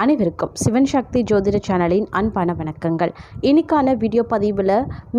அனைவருக்கும் சிவன் சக்தி ஜோதிட சேனலின் அன்பான வணக்கங்கள். இன்னைக்கான வீடியோ பதிவில்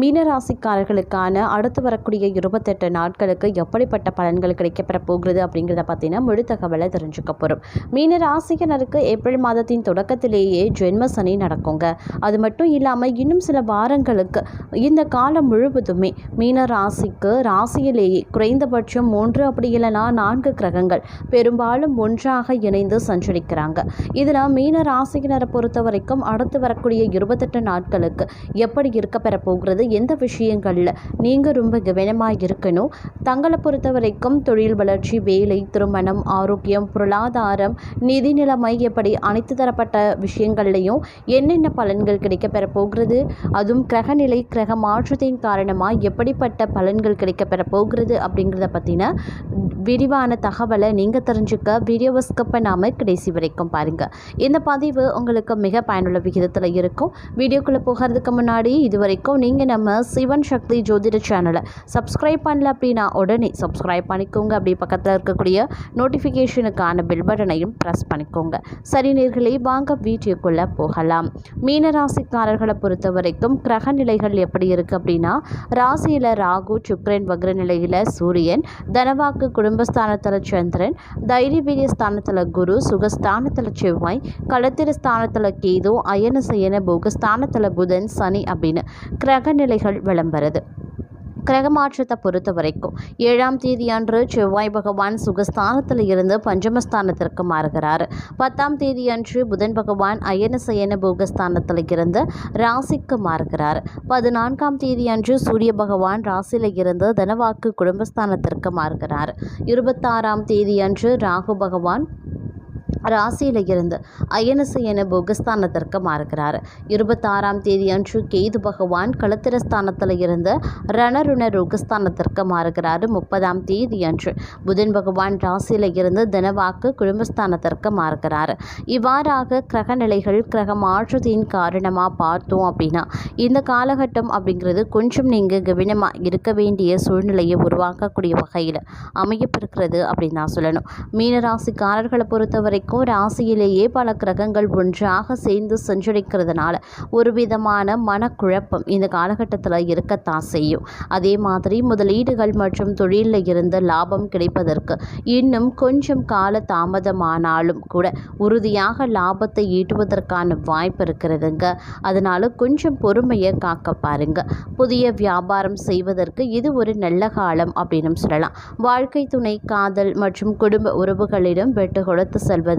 மீனராசிக்காரர்களுக்கான அடுத்து வரக்கூடிய 28 நாட்களுக்கு எப்படிப்பட்ட பலன்கள் கிடைக்கப்பெற போகிறது அப்படிங்கிறத பற்றின முழு தகவலை தெரிஞ்சுக்க போகிறோம். மீனராசியினருக்கு ஏப்ரல் மாதத்தின் தொடக்கத்திலேயே ஜென்ம சனி நடக்குங்க. அது மட்டும் இல்லாமல் இன்னும் சில வாரங்களுக்கு இந்த காலம் முழுவதுமே மீனராசிக்கு ராசியிலேயே குறைந்தபட்சம் 3 அப்படி இல்லைனா 4 கிரகங்கள் பெரும்பாலும் ஒன்றாக இணைந்து சஞ்சரிக்கிறாங்க. இதில் மீன ராசியினரை பொறுத்த வரைக்கும் அடுத்து வரக்கூடிய 28 நாட்களுக்கு எப்படி இருக்க பெற போகிறது, எந்த விஷயங்களில் நீங்கள் ரொம்ப கவனமாக இருக்கணும், தங்களை பொறுத்த வரைக்கும் தொழில் வளர்ச்சி, வேலை, திருமணம், ஆரோக்கியம், பொருளாதாரம், நிதி நிலைமை, எப்படி அனைத்து தரப்பட்ட விஷயங்கள்லையும் என்னென்ன பலன்கள் கிடைக்க பெற போகிறது, அதுவும் கிரகநிலை கிரக மாற்றத்தின் காரணமாக எப்படிப்பட்ட பலன்கள் கிடைக்க பெற போகிறது அப்படிங்கிறத பற்றின விரிவான தகவலை நீங்கள் தெரிஞ்சுக்க வீடியோவை ஸ்கிப் பண்ணாமல் கடைசி வரைக்கும் பாருங்கள். இந்த பதிவு உங்களுக்கு மிக பயனுள்ள விகிதத்தில் இருக்கும். வீடியோக்குள்ளே போகிறதுக்கு முன்னாடி இதுவரைக்கும் நீங்கள் நம்ம சிவன் சக்தி ஜோதிட சேனலை சப்ஸ்கிரைப் பண்ணல அப்படின்னா உடனே சப்ஸ்கிரைப் பண்ணிக்கோங்க. அப்படி பக்கத்தில் இருக்கக்கூடிய நோட்டிஃபிகேஷனுக்கான பெல் பட்டனையும் ப்ரெஸ் பண்ணிக்கோங்க. சரி நேயர்களே, வாங்க வீடியோக்குள்ளே போகலாம். மீனராசிக்காரர்களை பொறுத்த வரைக்கும் கிரக நிலைகள் எப்படி இருக்குது அப்படின்னா, ராசியில் ராகு, சுக்கிரன், வக்ர நிலையில் சூரியன், தனவாக்கு குடும்பஸ்தானத்தில் சந்திரன், தைரிய வீரிய ஸ்தானத்தில் குரு, சுகஸ்தானத்தில் செவ்வாய், களத்திர ஸ்தானத்தில் கேது, அயன சயன போகஸ்தானத்தில் புதன், சனி அப்படின்னு கிரக நிலைகள் விளம்புறது. கிரக மாற்றத்தை பொறுத்த வரைக்கும் 7ஆம் தேதி அன்று செவ்வாய் பகவான் சுகஸ்தானத்தில் இருந்து பஞ்சமஸ்தானத்திற்கு மாறுகிறார். 10ஆம் தேதி அன்று புதன் பகவான் அயன சயன போகஸ்தானத்தில் இருந்து ராசிக்கு மாறுகிறார். 14ஆம் தேதி அன்று சூரிய பகவான் ராசியில் இருந்து தனவாக்கு குடும்பஸ்தானத்திற்கு மாறுகிறார். 26ஆம் தேதி அன்று ராகு பகவான் ராசியில் இருந்து அயனசயன போகஸ்தானத்திற்கு மாறுகிறார். 26ஆம் தேதி அன்று கேது பகவான் களத்திரஸ்தானத்தில் இருந்து ரணருண ரோகஸ்தானத்திற்கு மாறுகிறார். 30ஆம் தேதி அன்று புதன் பகவான் ராசியில் இருந்து தனவாக்கு குடும்பஸ்தானத்திற்கு மாறுகிறார். இவ்வாறாக கிரக நிலைகள் கிரக மாற்றத்தின் காரணமாக பார்த்தோம் அப்படின்னா, இந்த காலகட்டம் அப்படிங்கிறது கொஞ்சம் நீங்கள் கவனமாக இருக்க வேண்டிய சூழ்நிலையை உருவாக்கக்கூடிய வகையில் அமையப்பெறுகிறது அப்படின்னு நான் சொல்லணும். மீனராசிக்காரர்களை பொறுத்த வரைக்கும் ராசியிலேயே பல கிரகங்கள் ஒன்றாக சேர்ந்து சஞ்சரிக்கிறதுனால ஒரு விதமான மனக்குழப்பம் இந்த காலகட்டத்தில் இருக்கத்தான் செய்யும். அதே மாதிரி முதலீடுகள் மற்றும் தொழிலில் இருந்த லாபம் கிடைப்பதற்கு இன்னும் கொஞ்சம் கால தாமதமானாலும் கூட உறுதியாக லாபத்தை ஈட்டுவதற்கான வாய்ப்பு இருக்கிறதுங்க. அதனால கொஞ்சம் பொறுமையை காக்க பாருங்க. புதிய வியாபாரம் செய்வதற்கு இது ஒரு நல்ல காலம் அப்படின்னு சொல்லலாம். வாழ்க்கை துணை, காதல் மற்றும் குடும்ப உறவுகளிடம் விட்டு கொடுத்து செல்வது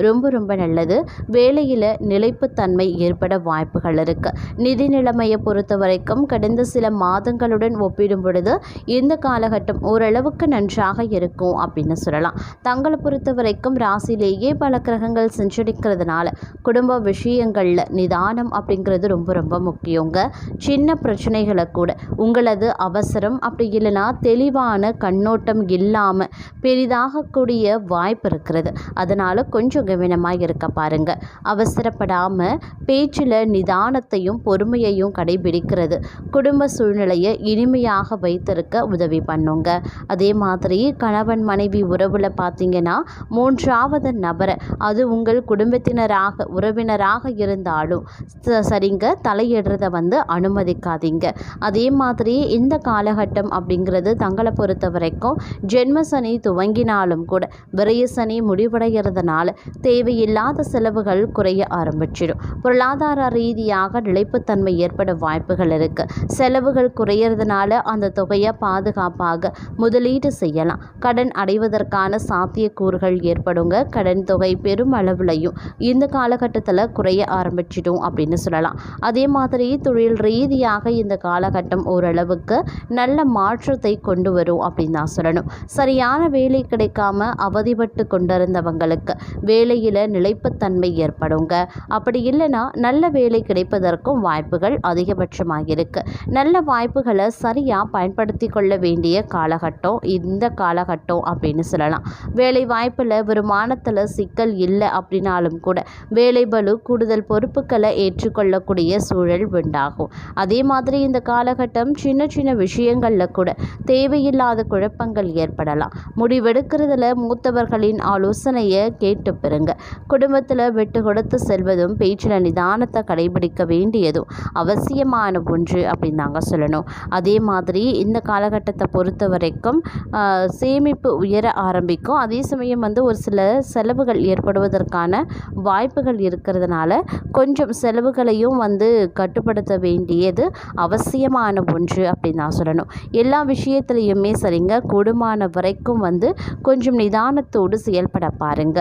ரொம்ப நல்லது. வேலையில் நிலைப்புத்தன்மை ஏற்பட வாய்ப்புகள் இருக்கு. நிதி நிலைமையை பொறுத்த வரைக்கும் கடந்த சில மாதங்களுடன் ஒப்பிடும் பொழுது இந்த காலகட்டம் ஓரளவுக்கு நன்றாக இருக்கும் அப்படின்னு சொல்லலாம். தங்களை பொறுத்த வரைக்கும் ராசியிலேயே பல கிரகங்கள் சஞ்சரிக்கிறதுனால குடும்ப விஷயங்களில் நிதானம் அப்படிங்கிறது ரொம்ப முக்கியங்க. சின்ன பிரச்சனைகளை கூட உங்களது அவசரம் அப்படி இல்லைனா தெளிவான கண்ணோட்டம் இல்லாமல் பெரிதாகக்கூடிய வாய்ப்பு இருக்கிறது. அதனால் கொஞ்சம் கவனமாக இருக்க பாருங்க. அவசரப்படாமல் பேச்சில் நிதானத்தையும் பொறுமையையும் கடைபிடிக்கிறது குடும்ப சூழ்நிலையை இனிமையாக வைத்திருக்க உதவி பண்ணுங்க. அதே மாதிரி கணவன் மனைவி உறவில் பார்த்தீங்கன்னா 3வது நபரை, அது உங்கள் குடும்பத்தினராக உறவினராக இருந்தாலும் சரிங்க, தலையிடுறதை அனுமதிக்காதீங்க. அதே மாதிரி இந்த காலகட்டம் அப்படிங்கிறது தங்களை பொறுத்த வரைக்கும் ஜென்ம சனி துவங்கினாலும் கூட விரய சனி முடிவடைகிறதுனால தேவையில்லாத செலவுகள் குறைய ஆரம்பிச்சிடும். பொருளாதார ரீதியாக நிலைப்புத்தன்மை ஏற்பட வாய்ப்புகள் இருக்கு. செலவுகள் குறையிறதுனால அந்த தொகையை பாதுகாப்பாக முதலீடு செய்யலாம். கடன் அடைவதற்கான சாத்தியக்கூறுகள் ஏற்படுங்க. கடன் தொகை பெரும் அளவுலையும் இந்த காலகட்டத்தில் குறைய ஆரம்பிச்சிடும் அப்படின்னு சொல்லலாம். அதே மாதிரி தொழில் ரீதியாக இந்த காலகட்டம் ஓரளவுக்கு நல்ல மாற்றத்தை கொண்டு வரும் அப்படின்னு தான் சொல்லணும். சரியான வேலை கிடைக்காம அவதிப்பட்டு கொண்டிருந்தவங்களுக்கு வேலையில் நிலைப்புத்தன்மை ஏற்படுங்க. அப்படி இல்லைன்னா நல்ல வேலை கிடைப்பதற்கும் வாய்ப்புகள் அதிகபட்சமாக இருக்கு. நல்ல வாய்ப்புகளை சரியாக பயன்படுத்தி கொள்ள வேண்டிய காலகட்டம் இந்த காலகட்டம் அப்படின்னு சொல்லலாம். வேலை வாய்ப்பில் வருமானத்தில் சிக்கல் இல்லை அப்படின்னாலும் கூட வேலை பளு, கூடுதல் பொறுப்புகளை ஏற்றுக்கொள்ளக்கூடிய சூழல் உண்டாகும். அதே மாதிரி இந்த காலகட்டம் சின்ன விஷயங்களில் கூட தேவையில்லாத குழப்பங்கள் ஏற்படலாம். முடிவெடுக்கிறதுல மூத்தவர்களின் ஆலோசனையை கேட்டு கேட்டு பெறுங்க. குடும்பத்தில் விட்டு கொடுத்து செல்வதும் பேச்சில் நிதானத்தை கடைபிடிக்க வேண்டியதும் அவசியமான ஒன்று அப்படின்னு தாங்க சொல்லணும். அதே மாதிரி இந்த காலகட்டத்தை பொறுத்த வரைக்கும் சேமிப்பு உயர ஆரம்பிக்கும். அதே சமயம் ஒரு சில செலவுகள் ஏற்படுவதற்கான வாய்ப்புகள் இருக்கிறதுனால கொஞ்சம் செலவுகளையும் கட்டுப்படுத்த வேண்டியது அவசியமான ஒன்று அப்படின்னு நான் சொல்லணும். எல்லா விஷயத்துலையுமே சரிங்க, கூடுமான வரைக்கும் கொஞ்சம் நிதானத்தோடு செயல்பட பாருங்க.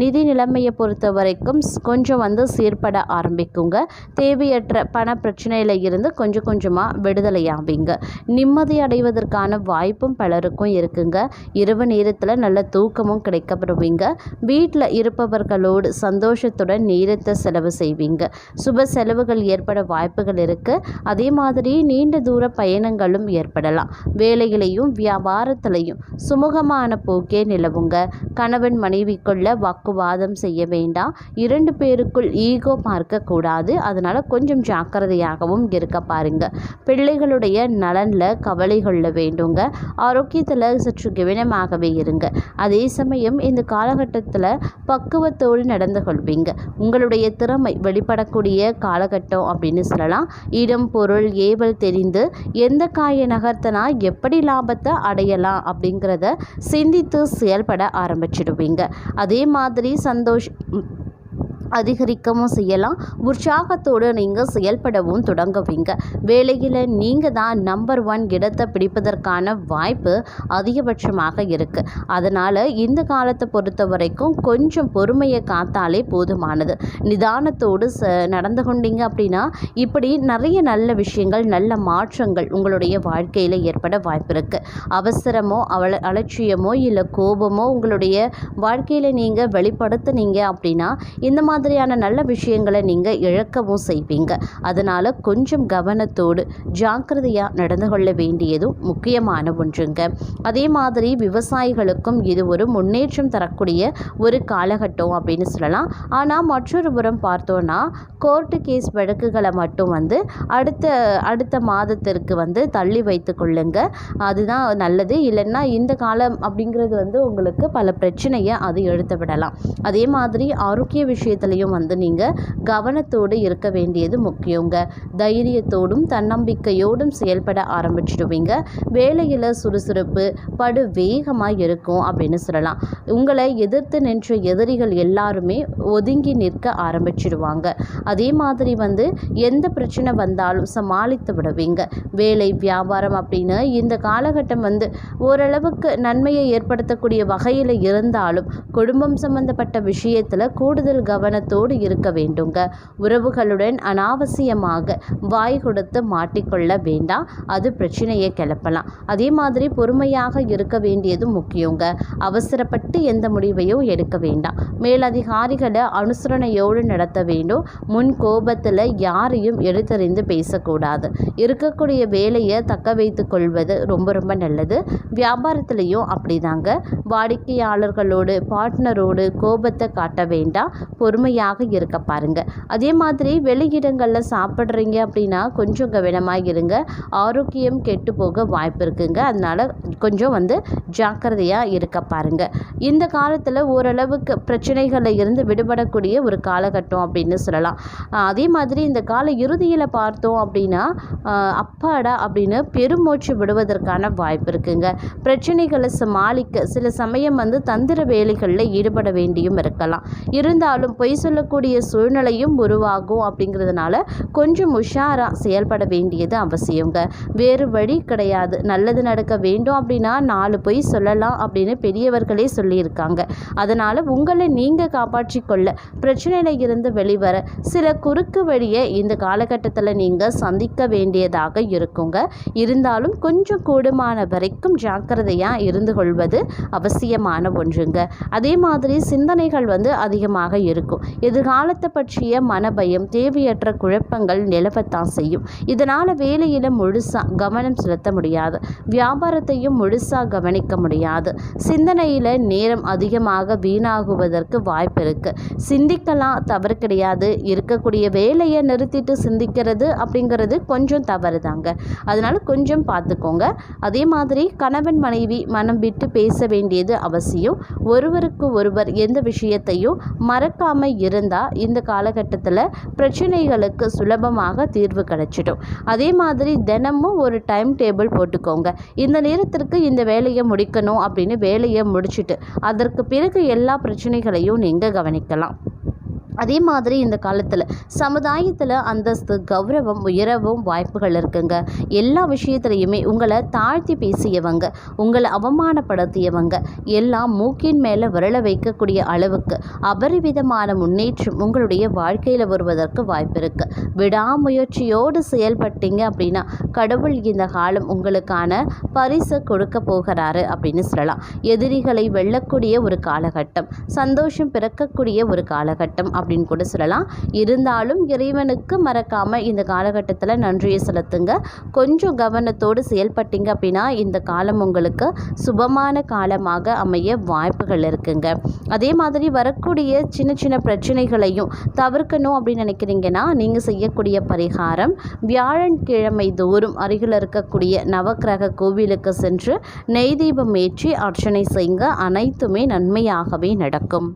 நிதி நிலைமையை பொறுத்த வரைக்கும் கொஞ்சம் சீர்பட ஆரம்பிக்குங்க. தேவையற்ற பண பிரச்சனையில் இருந்து கொஞ்சம் கொஞ்சமாக விடுதலையாவீங்க. நிம்மதி அடைவதற்கான வாய்ப்பும் பலருக்கும் இருக்குங்க. இரவு நேரத்தில் நல்ல தூக்கமும் கிடைக்கப்படுவீங்க. வீட்டில் இருப்பவர்களோடு சந்தோஷத்துடன் நேரத்தை செலவு செய்வீங்க. சுப செலவுகள் ஏற்பட வாய்ப்புகள் இருக்குது. அதே மாதிரி நீண்ட தூர பயணங்களும் ஏற்படலாம். வேலையிலையும் வியாபாரத்திலையும் சுமூகமான போக்கே நிலவுங்க. கணவன் மனைவிக்குள்ள வாக்குவாதம் செய்ய வேண்டாம். 2 பேருக்குள் ஈகோ பார்க்கக்கூடாது. அதனால் கொஞ்சம் ஜாக்கிரதையாகவும் இருக்க பாருங்க. பிள்ளைகளுடைய நலனில் கவலை கொள்ள வேண்டுங்க. ஆரோக்கியத்தில் சற்று கவனமாகவே இருங்க. அதே சமயம் இந்த காலகட்டத்தில் பக்குவத்தோடு நடந்து கொள்வீங்க. உங்களுடைய திறமை வெளிப்படக்கூடிய காலகட்டம் அப்படின்னு சொல்லலாம். இடம் பொருள் ஏவல் தெரிந்து எந்த காயை நகர்த்தினா எப்படி லாபத்தை அடையலாம் அப்படிங்கிறத சிந்தித்து செயல்பட ஆரம்பிச்சிடுவீங்க. அதே மாதிரி அதிகரிக்கவும் செய்யலாம். உற்சாகத்தோடு நீங்கள் செயல்படவும் தொடங்குவீங்க. வேலையில் நீங்கள் தான் நம்பர் 1 இடத்தை பிடிப்பதற்கான வாய்ப்பு அதிகபட்சமாக இருக்குது. அதனால் இந்த காலத்தை பொறுத்த வரைக்கும் கொஞ்சம் பொறுமையை காத்தாலே போதுமானது. நிதானத்தோடு நடந்து கொண்டீங்க அப்படின்னா இப்படி நிறைய நல்ல விஷயங்கள், நல்ல மாற்றங்கள் உங்களுடைய வாழ்க்கையில் ஏற்பட வாய்ப்பு இருக்குது. அவசரமோ அலட்சியமோ இல்லை கோபமோ உங்களுடைய வாழ்க்கையில் நீங்கள் வெளிப்படுத்தினீங்க அப்படின்னா இந்த மாதிரியான நல்ல விஷயங்களை நீங்கள் இழக்கவும் செய்வீங்க. அதனால் கொஞ்சம் கவனத்தோடு ஜாக்கிரதையாக நடந்து கொள்ள வேண்டியதும் முக்கியமான ஒன்றுங்க. அதே மாதிரி விவசாயிகளுக்கும் இது ஒரு முன்னேற்றம் தரக்கூடிய ஒரு காலகட்டம் அப்படின்னு சொல்லலாம். ஆனால் மற்றொரு புறம் பார்த்தோன்னா கோர்ட்டு கேஸ் வழக்குகளை மட்டும் அடுத்த மாதத்திற்கு தள்ளி வைத்து கொள்ளுங்க. அதுதான் நல்லது. இல்லைன்னா இந்த காலம் அப்படிங்கிறது உங்களுக்கு பல பிரச்சனையை அது எடுத்து விடலாம். அதே மாதிரி ஆரோக்கிய விஷயத்துலையும் நீங்கள் கவனத்தோடு இருக்க வேண்டியது முக்கியங்க. தைரியத்தோடும் தன்னம்பிக்கையோடும் செயல்பட ஆரம்பிச்சிடுவீங்க. வேலையில் சுறுசுறுப்பு படு வேகமாக இருக்கும் அப்படின்னு சொல்லலாம். உங்களை எதிர்த்து நின்ற எதிரிகள் எல்லாருமே ஒதுங்கி நிற்க ஆரம்பிச்சிடுவாங்க. அதே மாதிரி எந்த பிரச்சனை வந்தாலும் சமாளித்து விடுவீங்க. வேலை வியாபாரம் அப்படின்னு இந்த காலகட்டம் ஓரளவுக்கு நன்மையை ஏற்படுத்தக்கூடிய வகையில் இருந்தாலும் குடும்பம் சம்பந்தப்பட்ட விஷயத்தில் கூடுதல் கவனத்தோடு இருக்க வேண்டுங்க. உறவுகளுடன் அனாவசியமாக வாய் கொடுத்து மாட்டிக்கொள்ள வேண்டாம். அது பிரச்சனையை கிளப்பலாம். அதே மாதிரி பொறுமையாக இருக்க வேண்டியது முக்கியங்க. அவசரப்பட்டு எந்த முடிவையும் எடுக்க வேண்டாம். மேலதிகாரிகளை அனுசரணையோடு நடத்த வேண்டும். முன் கோபத்தில் யாரையும் எடுத்தறிந்து பேசக்கூடாது. இருக்கக்கூடிய வேலையை தக்க வைத்து கொள்வது ரொம்ப ரொம்ப நல்லது. வியாபாரத்திலையும் அப்படிதாங்க. வாடிக்கையாளர்களோடு பார்ட்னரோடு கோபத்தை காட்ட வேண்டாம். பொறுமையாக இருக்க பாருங்க. அதே மாதிரி வெளியிடங்களில் சாப்பிட்றீங்க அப்படின்னா கொஞ்சம் கவனமாக இருங்க. ஆரோக்கியம் கெட்டு போக வாய்ப்பு இருக்குங்க. அதனால் கொஞ்சம் ஜாக்கிரதையாக இருக்க பாருங்க. இந்த காலத்தில் ஓரளவுக்கு பிரச்சனைகளில் இருந்து விடுபடக்கூடிய ஒரு காலகட்டம் அப்படின்னு சொல்லலாம். அதே மாதிரி இந்த கால இறுதியில் பார்த்தோம் அப்படின்னா அப்பாடா அப்படின்னு பெருமூச்சு விடுவதற்கான வாய்ப்பு இருக்குங்க. பிரச்சனைகளை சமாளிக்க சில சமயம் தந்திர வேலைகளில் ஈடுபட வேண்டியும் இருக்கலாம். இருந்தாலும் பொய் சொல்லக்கூடிய சூழ்நிலையும் உருவாகும். அப்படிங்கிறதுனால கொஞ்சம் உஷாராக செயல்பட வேண்டியது அவசியங்க. வேறு வழி கிடையாது. நல்லது நடக்க வேண்டும் அப்படின்னா 4 பொய் சொல்லலாம் அப்படின்னு பெரியவர்களே சொல்லியிருக்காங்க. அதனால் உங்களை நீங்கள் காப்பாற்றி கொள்ள பிரச்சனையில் இருந்து வெளிவர சில குறுக்கு வழியை இந்த காலகட்டத்தில் நீங்கள் சந்திக்க வேண்டியதாக இருக்குங்க. இருந்தாலும் கொஞ்சம் கூடுமான வரைக்கும் ஜாக்கிரதையாக இருந்து கொள்வது அவசியமான ஒன்றுங்க. அதே மாதிரி சிந்தனைகள் அதிகமாக இருக்கும். எதிர்காலத்தை பற்றிய மனபயம், தேவையற்ற குழப்பங்கள் நிலவத்தான் செய்யும். இதனால் வேலையில் முழுசாக கவனம் செலுத்த முடியாது, வியாபாரத்தையும் முழுசாக கவனிக்க முடியாது. சிந்தனையில் நேரம் அதிகமாக வீணாகுவதற்கு வாய்ப்பு இருக்குது. சிந்திக்கலாம், தவறு கிடையாது. இருக்கக்கூடிய வேலையை நிறுத்திட்டு சிந்திக்கிறது அப்படிங்கிறது கொஞ்சம் தவறு தாங்க. அதனால் கொஞ்சம் பார்த்துக்கோங்க. அதே மாதிரி கணவன் மனைவி மனம் விட்டு பேச வேண்டியது அவசியம். ஒருவருக்கு ஒருவர் எந்த விஷயத்தையும் மறக்காமல் இருந்தால் இந்த காலகட்டத்தில் பிரச்சனைகளுக்கு சுலபமாக தீர்வு கிடைச்சிடும். அதே மாதிரி தினமும் ஒரு டைம் டேபிள் போட்டுக்கோங்க. இந்த நேரத்திற்கு இந்த வேலையை முடிக்கணும் அப்படின்னு வேலையை முடிச்சுட்டு அதற்கு பிறகு எல்லா பிரச்சனைகளையும் நீங்கள் கவனிக்கலாம். அதே மாதிரி இந்த காலத்தில் சமுதாயத்தில் அந்தஸ்து, கௌரவம் உயரவும் வாய்ப்புகள் இருக்குங்க. எல்லா விஷயத்துலையுமே உங்களை தாழ்த்தி பேசியவங்க, உங்களை அவமானப்படுத்தியவங்க எல்லாம் மூக்கின் மேலே விரல வைக்கக்கூடிய அளவுக்கு அபரிவிதமான முன்னேற்றம் உங்களுடைய வாழ்க்கையில் வருவதற்கு வாய்ப்பு இருக்குது. விடாமுயற்சியோடு செயல்பட்டீங்க அப்படின்னா கடவுள் இந்த காலம் உங்களுக்கான பரிசு கொடுக்க போகிறாரு அப்படின்னு சொல்லலாம். எதிரிகளை வெல்லக்கூடிய ஒரு காலகட்டம், சந்தோஷம் பிறக்கக்கூடிய ஒரு காலகட்டம் அப்படின்னு கூட சொல்லலாம். இருந்தாலும் இறைவனுக்கு மறக்காம இந்த காலகட்டத்தில் நன்றியை செலுத்துங்க. கொஞ்சம் கவனத்தோடு செயல்பட்டீங்க அப்படின்னா இந்த காலம் உங்களுக்கு சுபமான காலமாக அமைய வாய்ப்புகள் இருக்குங்க. அதே மாதிரி வரக்கூடிய சின்ன சின்ன பிரச்சனைகளையும் தவிர்க்கணும் அப்படின்னு நினைக்கிறீங்கன்னா நீங்கள் செய்யக்கூடிய பரிகாரம், வியாழக்கிழமை தோறும் அருகில் இருக்கக்கூடிய நவக்கிரக கோவிலுக்கு சென்று நெய் தீபம் ஏற்றி அர்ச்சனை செய்யுங்க. அனைத்துமே நன்மையாகவே நடக்கும்.